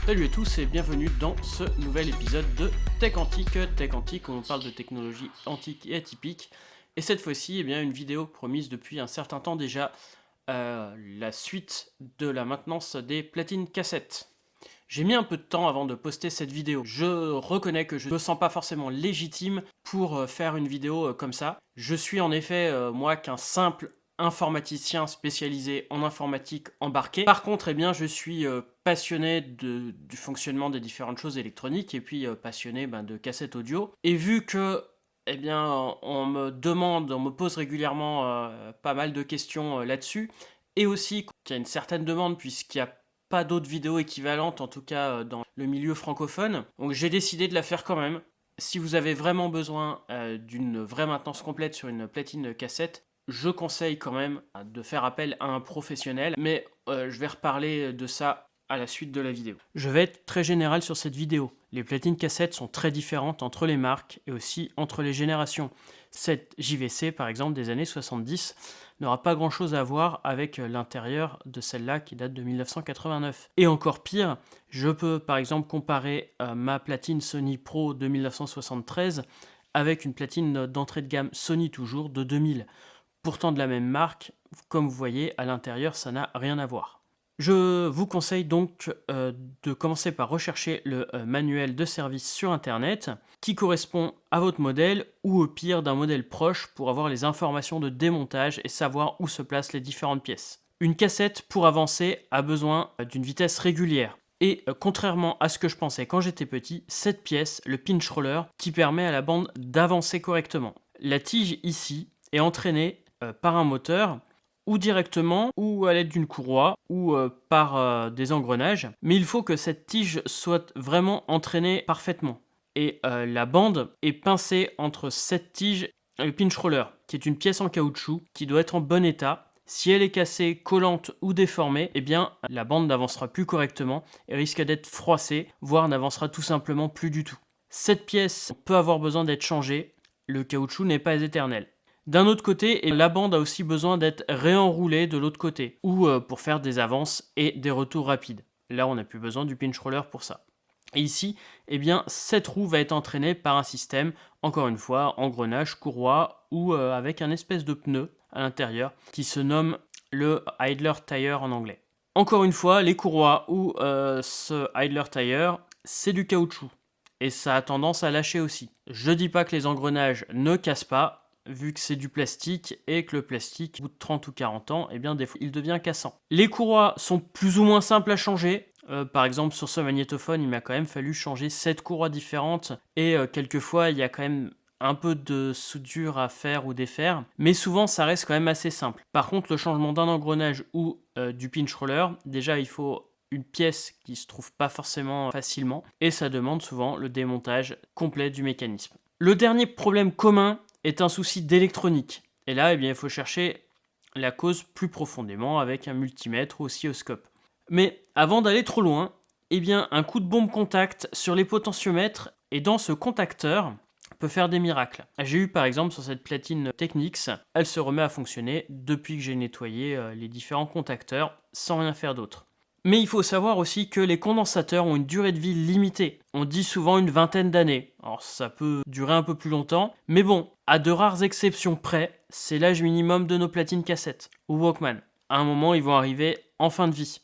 Salut à tous et bienvenue dans ce nouvel épisode de Tech Antique. Tech Antique, où on parle de technologies antiques et atypiques. Et cette fois-ci, une vidéo promise depuis un certain temps déjà, la suite de la maintenance des platines cassettes. J'ai mis un peu de temps avant de poster cette vidéo. Je reconnais que je ne me sens pas forcément légitime pour faire une vidéo comme ça. Je suis en effet, moi, qu'un simple informaticien spécialisé en informatique embarquée. Par contre, je suis passionné du fonctionnement des différentes choses électroniques et puis passionné de cassettes audio. Et vu que on me pose régulièrement pas mal de questions là-dessus, et aussi qu'il y a une certaine demande puisqu'il y a pas d'autres vidéos équivalentes, en tout cas dans le milieu francophone. Donc j'ai décidé de la faire quand même. Si vous avez vraiment besoin d'une vraie maintenance complète sur une platine cassette, je conseille quand même de faire appel à un professionnel, mais je vais reparler de ça à la suite de la vidéo. Je vais être très général sur cette vidéo. Les platines cassettes sont très différentes entre les marques et aussi entre les générations. Cette JVC, par exemple, des années 70, n'aura pas grand-chose à voir avec l'intérieur de celle-là qui date de 1989. Et encore pire, je peux par exemple comparer ma platine Sony Pro de 1973 avec une platine d'entrée de gamme Sony toujours de 2000. Pourtant de la même marque, comme vous voyez, à l'intérieur, ça n'a rien à voir. Je vous conseille donc de commencer par rechercher le manuel de service sur internet qui correspond à votre modèle ou au pire d'un modèle proche pour avoir les informations de démontage et savoir où se placent les différentes pièces. Une cassette pour avancer a besoin d'une vitesse régulière. Et contrairement à ce que je pensais quand j'étais petit, cette pièce, le pinch roller, qui permet à la bande d'avancer correctement. La tige ici est entraînée par un moteur ou directement, ou à l'aide d'une courroie, ou par des engrenages. Mais il faut que cette tige soit vraiment entraînée parfaitement. Et la bande est pincée entre cette tige et le pinch roller, qui est une pièce en caoutchouc qui doit être en bon état. Si elle est cassée, collante ou déformée, la bande n'avancera plus correctement et risque d'être froissée, voire n'avancera tout simplement plus du tout. Cette pièce peut avoir besoin d'être changée, le caoutchouc n'est pas éternel. D'un autre côté, la bande a aussi besoin d'être réenroulée de l'autre côté, ou pour faire des avances et des retours rapides. Là, on n'a plus besoin du pinch roller pour ça. Et ici, cette roue va être entraînée par un système, encore une fois, engrenage, courroie, ou avec un espèce de pneu à l'intérieur, qui se nomme le idler tire en anglais. Encore une fois, les courroies ou ce idler tire, c'est du caoutchouc. Et ça a tendance à lâcher aussi. Je dis pas que les engrenages ne cassent pas, vu que c'est du plastique et que le plastique, au bout de 30 ou 40 ans, des fois, il devient cassant. Les courroies sont plus ou moins simples à changer. Par exemple, sur ce magnétophone, il m'a quand même fallu changer 7 courroies différentes et quelquefois, il y a quand même un peu de soudure à faire ou défaire, mais souvent, ça reste quand même assez simple. Par contre, le changement d'un engrenage ou du pinch roller, déjà, il faut une pièce qui se trouve pas forcément facilement et ça demande souvent le démontage complet du mécanisme. Le dernier problème commun est un souci d'électronique. Et là, il faut chercher la cause plus profondément avec un multimètre ou oscilloscope. Mais avant d'aller trop loin, un coup de bombe contact sur les potentiomètres et dans ce contacteur peut faire des miracles. J'ai eu par exemple sur cette platine Technics, elle se remet à fonctionner depuis que j'ai nettoyé les différents contacteurs sans rien faire d'autre. Mais il faut savoir aussi que les condensateurs ont une durée de vie limitée. On dit souvent une vingtaine d'années. Alors ça peut durer un peu plus longtemps, mais bon, à de rares exceptions près, c'est l'âge minimum de nos platines cassettes ou Walkman. À un moment, ils vont arriver en fin de vie.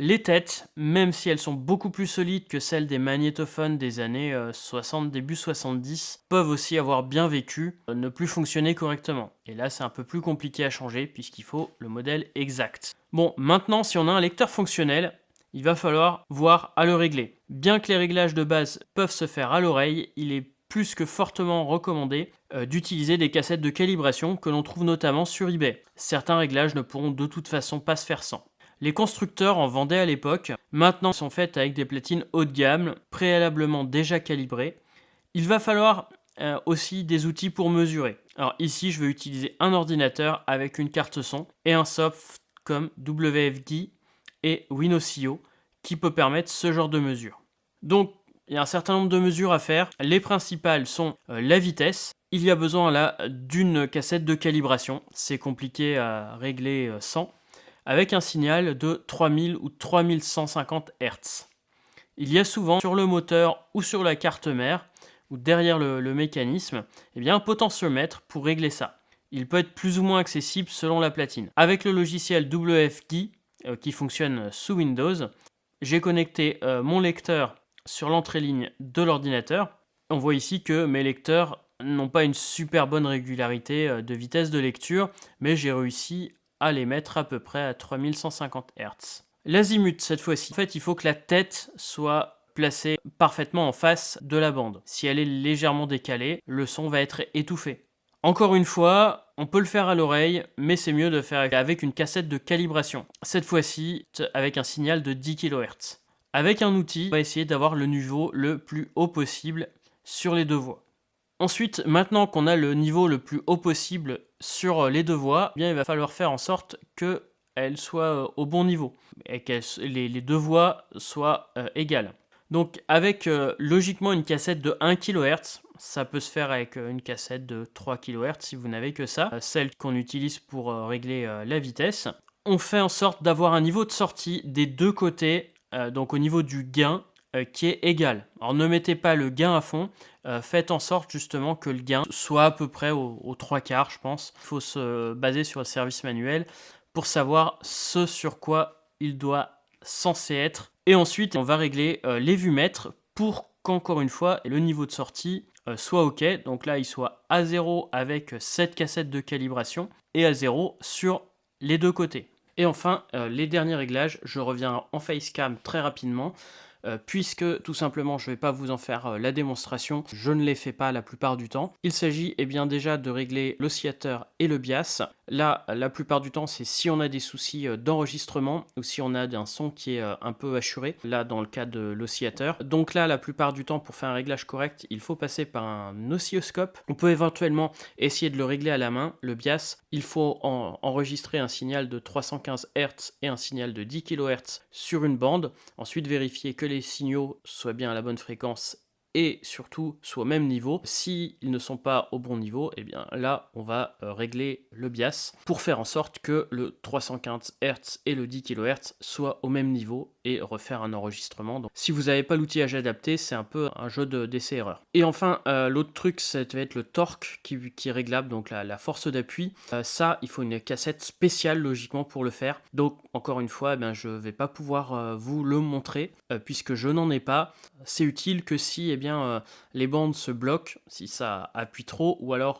Les têtes, même si elles sont beaucoup plus solides que celles des magnétophones des années 60, début 70, peuvent aussi avoir bien vécu, ne plus fonctionner correctement. Et là, c'est un peu plus compliqué à changer puisqu'il faut le modèle exact. Bon, maintenant, si on a un lecteur fonctionnel, il va falloir voir à le régler. Bien que les réglages de base peuvent se faire à l'oreille, il est plus que fortement recommandé d'utiliser des cassettes de calibration que l'on trouve notamment sur eBay. Certains réglages ne pourront de toute façon pas se faire sans. Les constructeurs en vendaient à l'époque, maintenant sont faites avec des platines haut de gamme, préalablement déjà calibrées. Il va falloir aussi des outils pour mesurer. Alors ici, je vais utiliser un ordinateur avec une carte son et un soft comme WFGui et Winocio qui peut permettre ce genre de mesure. Donc, il y a un certain nombre de mesures à faire. Les principales sont la vitesse. Il y a besoin là d'une cassette de calibration. C'est compliqué à régler sans. Avec un signal de 3000 ou 3150 Hz. il y a souvent sur le moteur ou sur la carte mère, ou derrière le mécanisme, eh bien, un potentiomètre pour régler ça. Il peut être plus ou moins accessible selon la platine. Avec le logiciel WF-GUI, qui fonctionne sous Windows, j'ai connecté mon lecteur sur l'entrée ligne de l'ordinateur. On voit ici que mes lecteurs n'ont pas une super bonne régularité de vitesse de lecture, mais j'ai réussi à les mettre à peu près à 3150 Hz. L'azimut, cette fois-ci, en fait, il faut que la tête soit placée parfaitement en face de la bande. Si elle est légèrement décalée, le son va être étouffé. Encore une fois, on peut le faire à l'oreille, mais c'est mieux de faire avec une cassette de calibration. Cette fois-ci, avec un signal de 10 kHz. Avec un outil, on va essayer d'avoir le niveau le plus haut possible sur les deux voix. Ensuite, maintenant qu'on a le niveau le plus haut possible sur les deux voix, eh bien, il va falloir faire en sorte qu'elles soient au bon niveau et que les deux voix soient égales. Donc avec logiquement une cassette de 1 kHz, ça peut se faire avec une cassette de 3 kHz si vous n'avez que ça, celle qu'on utilise pour régler la vitesse. On fait en sorte d'avoir un niveau de sortie des deux côtés, donc au niveau du gain, qui est égal. Alors ne mettez pas le gain à fond, faites en sorte justement que le gain soit à peu près aux 3/4, je pense. Il faut se baser sur le service manuel pour savoir ce sur quoi il doit censé être. Et ensuite, on va régler les vues-mètres pour qu'encore une fois, le niveau de sortie soit OK. Donc là, il soit à 0 avec cette cassette de calibration et à 0 sur les deux côtés. Et enfin, les derniers réglages, je reviens en facecam très rapidement. Puisque tout simplement je ne vais pas vous en faire la démonstration, je ne les fais pas la plupart du temps. Il s'agit bien déjà de régler l'oscillateur et le bias. Là, la plupart du temps, c'est si on a des soucis d'enregistrement ou si on a un son qui est un peu assuré, là dans le cas de l'oscillateur. Donc là, la plupart du temps, pour faire un réglage correct, il faut passer par un oscilloscope. On peut éventuellement essayer de le régler à la main, le bias. Il faut enregistrer un signal de 315 Hz et un signal de 10 kHz sur une bande. Ensuite, vérifier que les signaux soient bien à la bonne fréquence et surtout soient au même niveau. S'ils ne sont pas au bon niveau, et bien là on va régler le bias pour faire en sorte que le 315 Hz et le 10 kHz soient au même niveau et refaire un enregistrement. Donc, si vous n'avez pas l'outillage adapté, c'est un peu un jeu d'essai-erreur. Et enfin, l'autre truc, ça va être le torque qui est réglable, donc la force d'appui. Ça, il faut une cassette spéciale logiquement pour le faire. Donc encore une fois, je ne vais pas pouvoir vous le montrer puisque je n'en ai pas. C'est utile que si les bandes se bloquent, si ça appuie trop, ou alors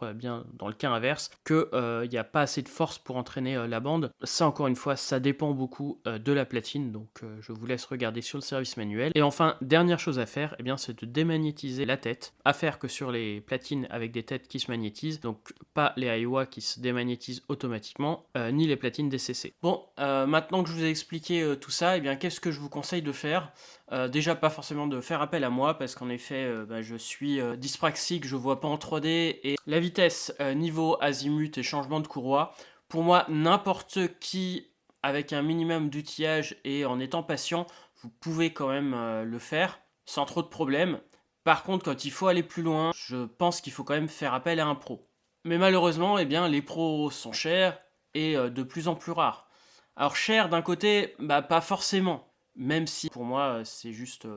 dans le cas inverse, qu'il n'y a pas assez de force pour entraîner la bande. Ça encore une fois, ça dépend beaucoup de la platine, donc je vous laisse regarder sur le service manuel. Et enfin, dernière chose à faire, c'est de démagnétiser la tête. À faire que sur les platines avec des têtes qui se magnétisent, donc pas les Aiwa qui se démagnétisent automatiquement, ni les platines DCC. Bon, maintenant que je vous ai expliqué tout ça, qu'est-ce que je vous conseille de faire ? Déjà pas forcément de faire appel à moi parce qu'en effet je suis dyspraxique, je vois pas en 3D et la vitesse, niveau azimut et changement de courroie, pour moi n'importe qui avec un minimum d'outillage et en étant patient, vous pouvez quand même le faire sans trop de problèmes. Par contre quand il faut aller plus loin, je pense qu'il faut quand même faire appel à un pro. Mais malheureusement les pros sont chers et de plus en plus rares. Alors cher d'un côté, pas forcément. Même si pour moi c'est juste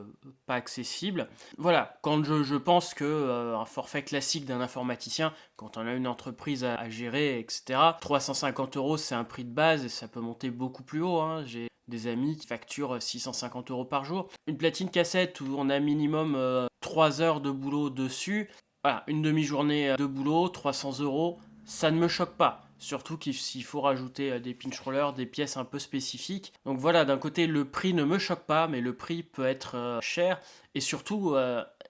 pas accessible. Voilà, quand je pense que un forfait classique d'un informaticien, quand on a une entreprise à gérer, etc., 350 € c'est un prix de base et ça peut monter beaucoup plus haut. J'ai des amis qui facturent 650 € par jour. Une platine cassette où on a minimum 3 heures de boulot dessus, voilà, une demi-journée de boulot, 300 €, ça ne me choque pas. Surtout s'il faut rajouter des pinch rollers, des pièces un peu spécifiques. Donc voilà, d'un côté, le prix ne me choque pas, mais le prix peut être cher. Et surtout,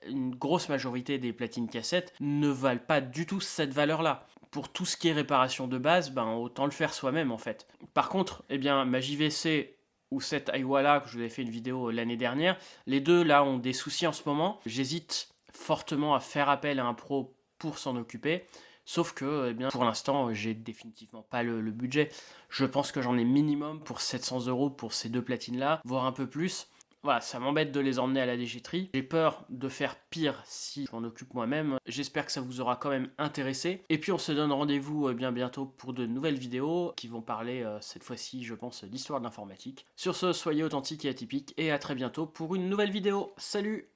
une grosse majorité des platines cassettes ne valent pas du tout cette valeur-là. Pour tout ce qui est réparation de base, autant le faire soi-même en fait. Par contre, ma JVC ou cette Aiwa que je vous avais fait une vidéo l'année dernière, les deux là ont des soucis en ce moment. J'hésite fortement à faire appel à un pro pour s'en occuper. Sauf que, pour l'instant, j'ai définitivement pas le budget. Je pense que j'en ai minimum pour 700 € pour ces deux platines-là, voire un peu plus. Voilà, ça m'embête de les emmener à la déchetterie. J'ai peur de faire pire si je m'en occupe moi-même. J'espère que ça vous aura quand même intéressé. Et puis on se donne rendez-vous bien bientôt pour de nouvelles vidéos qui vont parler cette fois-ci, je pense, d'histoire de l'informatique. Sur ce, soyez authentiques et atypiques et à très bientôt pour une nouvelle vidéo. Salut!